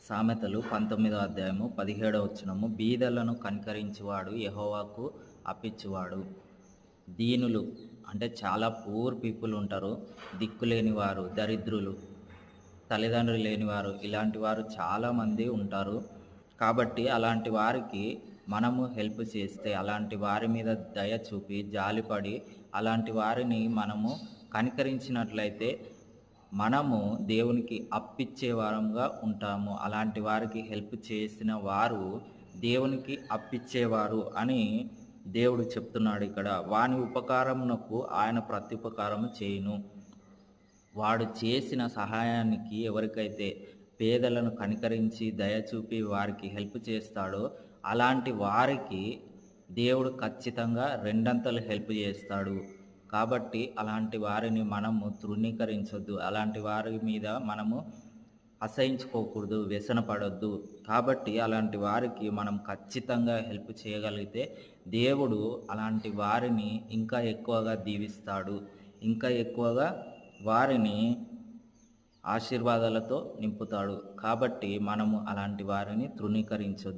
సామెతలు 19వ అధ్యాయము 17వ వచనము, బీదలను కనికరించువాడు యెహోవాకు అప్పించువాడు. దీనులు అంటే చాలా పూర్ పీపుల్ ఉంటారు, దిక్కులేని వారు, దరిద్రులు, తల్లిదండ్రులు లేనివారు, ఇలాంటి వారు చాలామంది ఉంటారు. కాబట్టి అలాంటి వారికి మనము హెల్ప్ చేస్తే, అలాంటి వారి మీద దయ చూపి జాలిపడి అలాంటి వారిని మనము కనికరించినట్లయితే మనము దేవునికి అప్పిచ్చే వారంగా ఉంటాము. అలాంటి వారికి హెల్ప్ చేసిన వారు దేవునికి అప్పిచ్చేవారు అని దేవుడు చెప్తున్నాడు ఇక్కడ. వాని ఉపకారమునకు ఆయన ప్రత్యుపకారము చేయును. వాడు చేసిన సహాయానికి ఎవరికైతే పేదలను కనికరించి దయచూపి వారికి హెల్ప్ చేస్తాడో అలాంటి వారికి దేవుడు ఖచ్చితంగా రెండంతలు హెల్ప్ చేస్తాడు. కాబట్టి అలాంటి వారిని మనము తృణీకరించొద్దు, అలాంటి వారి మీద మనము అసహించుకోకూడదు, వ్యసనపడొద్దు. కాబట్టి అలాంటి వారికి మనం ఖచ్చితంగా హెల్ప్ చేయగలిగితే దేవుడు అలాంటి వారిని ఇంకా ఎక్కువగా దీవిస్తాడు, ఇంకా ఎక్కువగా వారిని ఆశీర్వాదాలతో నింపుతాడు. కాబట్టి మనము అలాంటి వారిని తృణీకరించొద్దు.